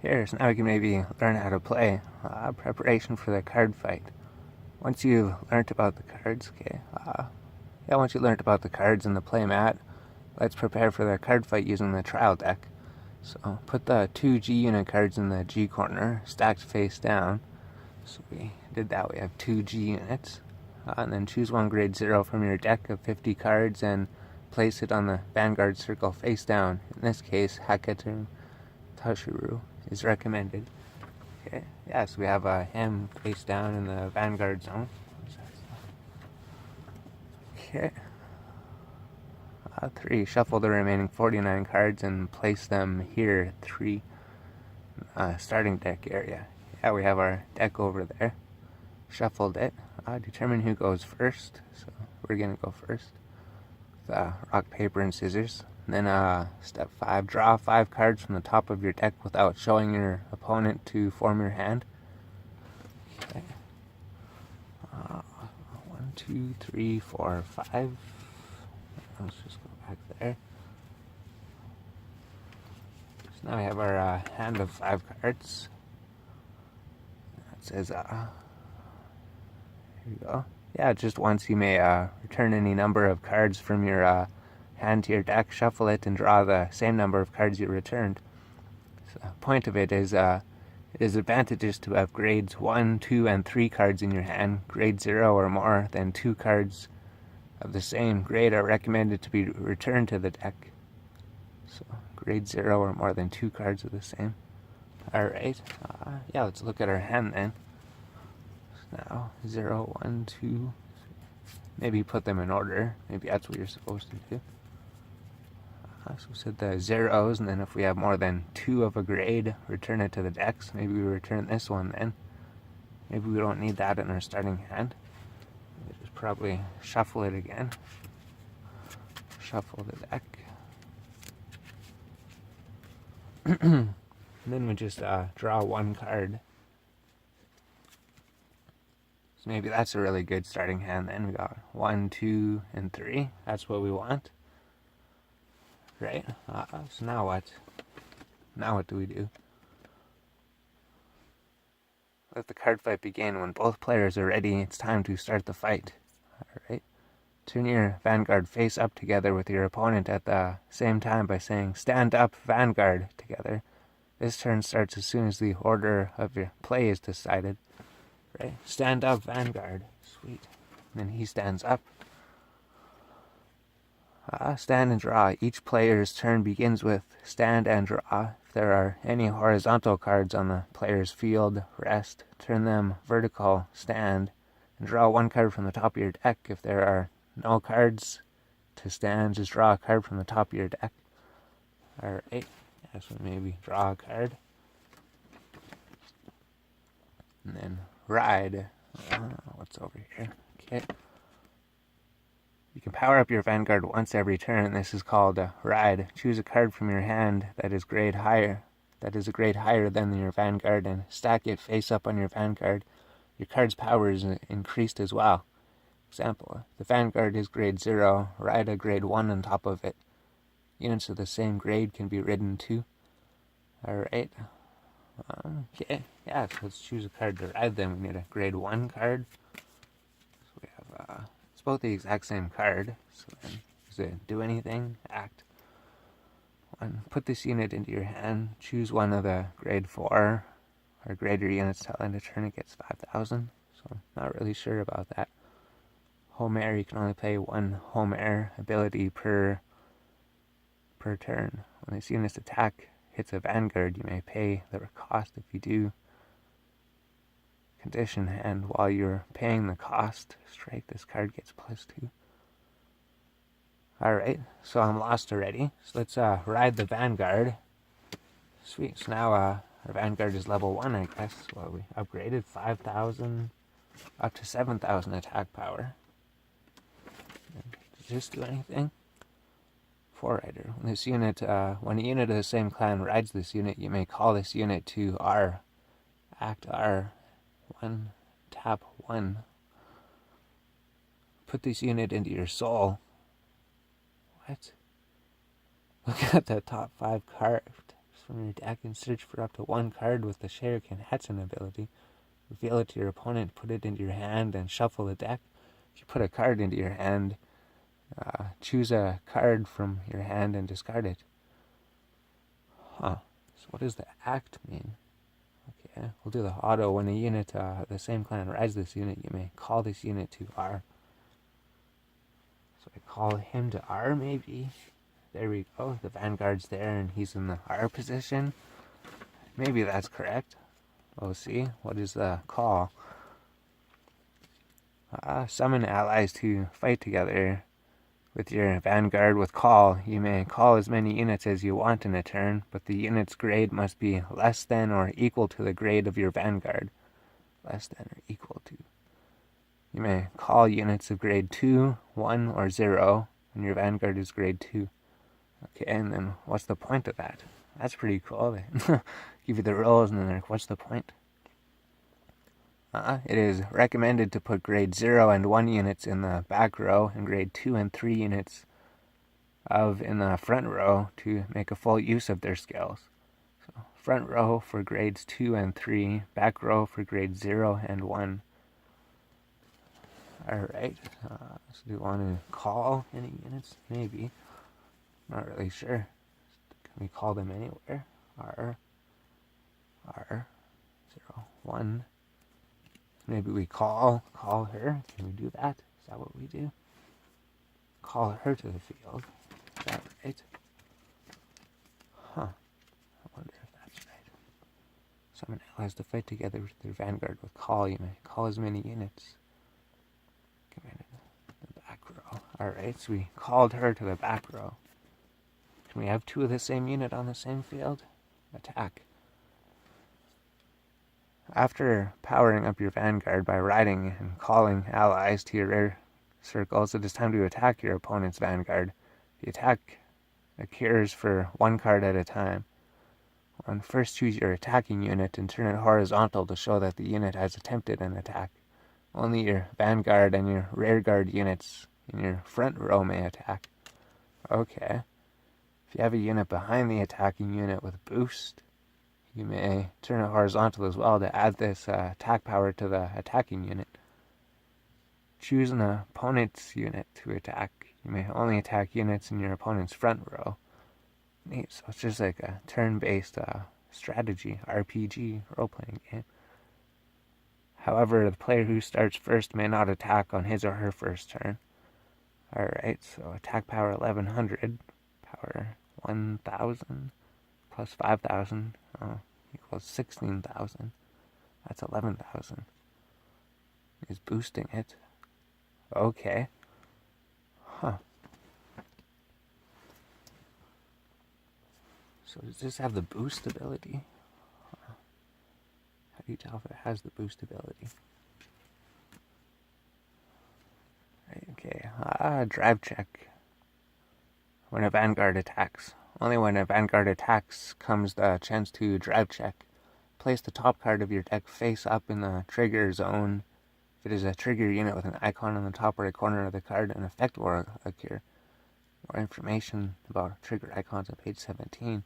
Here, so now we can maybe learn how to play. Preparation for the card fight. Once you've learned about the cards, once you learned about the cards and the play mat, let's prepare for the card fight using the trial deck. So put the 2 G unit cards in the G corner, stacked face down. So we did that, we have 2 G units. And then choose one grade 0 from your deck of 50 cards and place it on the Vanguard circle face down. In this case, Haketer Tashuru is recommended. Okay, yeah, so we have a him face down in the Vanguard zone. Okay. 3. Shuffle the remaining 49 cards and place them here, 3 starting deck area. Yeah, we have our deck over there. Shuffled it. Determine who goes first. So we're gonna go first. With, rock, paper, and scissors. And then step 5, draw 5 cards from the top of your deck without showing your opponent to form your hand. Okay. 1, 2, 3, 4, 5. Let's just go back there. So now we have our hand of 5 cards. That says, here you go. Yeah, just once you may return any number of cards from your hand to your deck, shuffle it, and draw the same number of cards you returned. So the point of it is it is advantageous to have grades 1, 2, and 3 cards in your hand. Grade 0 or more than 2 cards of the same grade are recommended to be returned to the deck. So grade 0 or more than 2 cards of the same. Alright, yeah, let's look at our hand then. So now 0, 1, 2, maybe put them in order. Maybe that's what you're supposed to do. So we said the zeros, and then if we have more than 2 of a grade, return it to the decks. Maybe we return this one then. Maybe we don't need that in our starting hand. We just probably shuffle it again. Shuffle the deck. And then we just draw 1 card. So maybe that's a really good starting hand then. We got 1, 2, and 3. That's what we want. Right? So now what? Now what do we do? Let the card fight begin. When both players are ready, it's time to start the fight. Alright. Turn your Vanguard face up together with your opponent at the same time by saying, "Stand up, Vanguard," together. This turn starts as soon as the order of your play is decided. Right? Stand up, Vanguard. Sweet. And then he stands up. Stand and draw. Each player's turn begins with stand and draw. If there are any horizontal cards on the player's field, rest, turn them vertical, stand, and draw 1 card from the top of your deck. If there are no cards to stand, just draw a card from the top of your deck. Alright, yeah, so maybe draw a card. And then ride. What's over here? Okay. You can power up your Vanguard once every turn. This is called a ride. Choose a card from your hand that is a grade higher than your Vanguard, and stack it face up on your Vanguard. Your card's power is increased as well. Example, the Vanguard is grade 0, ride a grade 1 on top of it. Units of the same grade can be ridden too. Alright. Okay, yeah, so let's choose a card to ride then. We need a grade 1 card. So we have, it's both the exact same card. So then, does it do anything? Act. 1. Put this unit into your hand. Choose one of the grade 4 or greater units till end of turn. It gets 5,000. So I'm not really sure about that. Home air, you can only play 1 home air ability per turn. When this unit's attack hits a Vanguard, you may pay the cost. If you do, condition, and while you're paying the cost, strike, this card gets +2. Alright, so I'm lost already. So let's ride the Vanguard. Sweet, so now our Vanguard is level 1, I guess. Well, we upgraded 5,000 up to 7,000 attack power. Does this do anything? 4-rider. When this unit, when a unit of the same clan rides this unit, you may call this unit to R. Act R. 1. Tap 1. Put this unit into your soul. What? Look at the top 5 cards. from your deck and search for up to one card with the Shuriken Hetsun ability. Reveal it to your opponent, put it into your hand, and shuffle the deck. If you put a card into your hand, choose a card from your hand and discard it. Huh. So what does the act mean? Okay, we'll do the auto. When a unit, the same clan rides this unit, you may call this unit to R. So I call him to R, maybe? There we go. The Vanguard's there, and he's in the R position. Maybe that's correct. We'll see. What is the call? Summon allies to fight together. With your Vanguard with call, you may call as many units as you want in a turn, but the unit's grade must be less than or equal to the grade of your Vanguard. Less than or equal to. You may call units of grade 2, 1, or 0, and your Vanguard is grade 2. Okay, and then what's the point of that? That's pretty cool. They give you the rules, and then they're like, what's the point? It is recommended to put grade 0 and 1 units in the back row and grade 2 and 3 units in the front row to make a full use of their skills. So front row for grades 2 and 3, back row for grades 0 and 1. Alright, so do you want to call any units? Maybe. Not really sure. Can we call them anywhere? R, 0, 1. Maybe we call her. Can we do that? Is that what we do? Call her to the field. Is that right? Huh. I wonder if that's right. Summon allies to fight together with their Vanguard with call. You may call as many units. Commanded the back row. Alright, so we called her to the back row. Can we have two of the same unit on the same field? Attack. After powering up your Vanguard by riding and calling allies to your rear circles, it is time to attack your opponent's Vanguard. The attack occurs for one card at a time. First choose your attacking unit and turn it horizontal to show that the unit has attempted an attack. Only your Vanguard and your rearguard units in your front row may attack. Okay. If you have a unit behind the attacking unit with boost, you may turn it horizontal as well to add this attack power to the attacking unit. Choose an opponent's unit to attack. You may only attack units in your opponent's front row. Neat, so it's just like a turn-based strategy, RPG, role-playing game. However, the player who starts first may not attack on his or her first turn. Alright, so attack power 1100, power 1000. Plus 5,000 equals 16,000. That's 11,000. Is boosting it. Okay. Huh. So does this have the boost ability? How do you tell if it has the boost ability? Right, okay. Drive check. When a Vanguard attacks. Only when a Vanguard attacks comes the chance to drive check. Place the top card of your deck face up in the trigger zone. If it is a trigger unit with an icon on the top right corner of the card, an effect will occur. More information about trigger icons on page 17.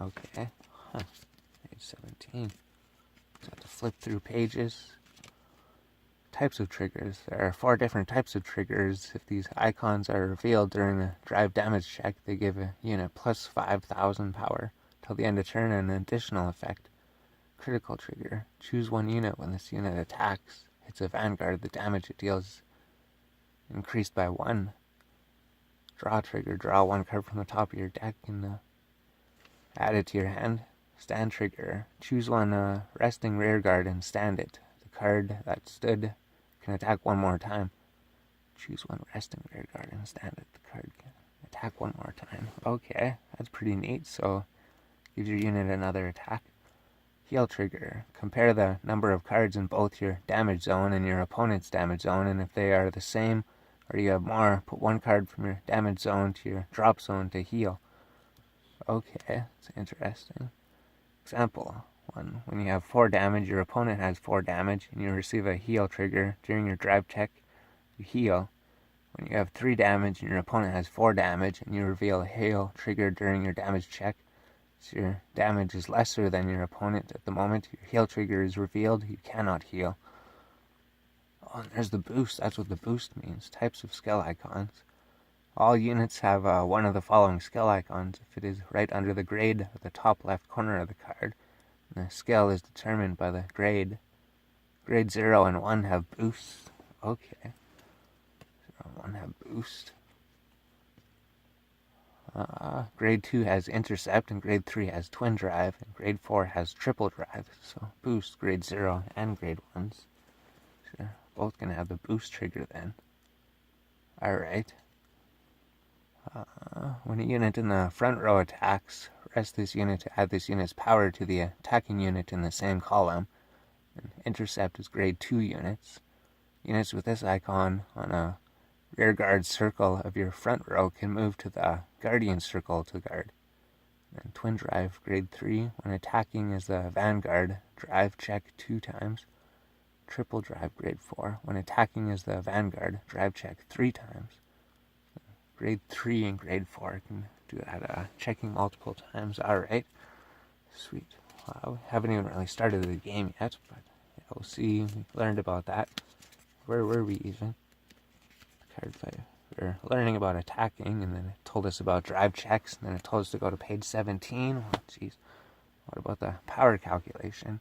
Okay. Huh. Page 17. So I have to flip through pages. Types of triggers. There are 4 different types of triggers. If these icons are revealed during a drive damage check, they give a unit plus 5,000 power till the end of turn and an additional effect. Critical trigger. Choose one unit when this unit attacks. Hits a Vanguard, the damage it deals increased by 1. Draw trigger. Draw one card from the top of your deck and add it to your hand. Stand trigger. Choose one resting rearguard and stand it. The card that stood can attack one more time. Choose one resting rearguard and stand it. The card can attack one more time. Okay, that's pretty neat. So, gives your unit another attack. Heal trigger. Compare the number of cards in both your damage zone and your opponent's damage zone, and if they are the same or you have more, put one card from your damage zone to your drop zone to heal. Okay, that's interesting. Example 1. When you have 4 damage, your opponent has 4 damage, and you receive a heal trigger. During your drive check, you heal. When you have 3 damage and your opponent has 4 damage, and you reveal a heal trigger during your damage check, So your damage is lesser than your opponent at the moment your heal trigger is revealed. You cannot heal. Oh, and there's the boost. That's what the boost means. Types of skill icons. All units have one of the following skill icons if it is right under the grade at the top left corner of the card. And the skill is determined by the grade. Grade 0 and 1 have boost. Okay. 0 and 1 have boost. Grade 2 has intercept, and grade 3 has twin drive, and grade 4 has triple drive. So boost, grade 0 and grade 1s. So they're both going to have the boost trigger then. Alright. When a unit in the front row attacks, rest this unit to add this unit's power to the attacking unit in the same column. And intercept is grade 2 units. Units with this icon on a rear guard circle of your front row can move to the guardian circle to guard. And twin drive, grade 3, when attacking as the vanguard, drive check 2 times. Triple drive, grade 4, when attacking as the vanguard, drive check 3 times. Grade 3 and grade 4 can do that checking multiple times. Alright, sweet. Wow, we haven't even really started the game yet, but yeah, we'll see. We learned about that. Where were we even? Cardfight. We were learning about attacking, and then it told us about drive checks, and then it told us to go to page 17. Oh, jeez. What about the power calculation?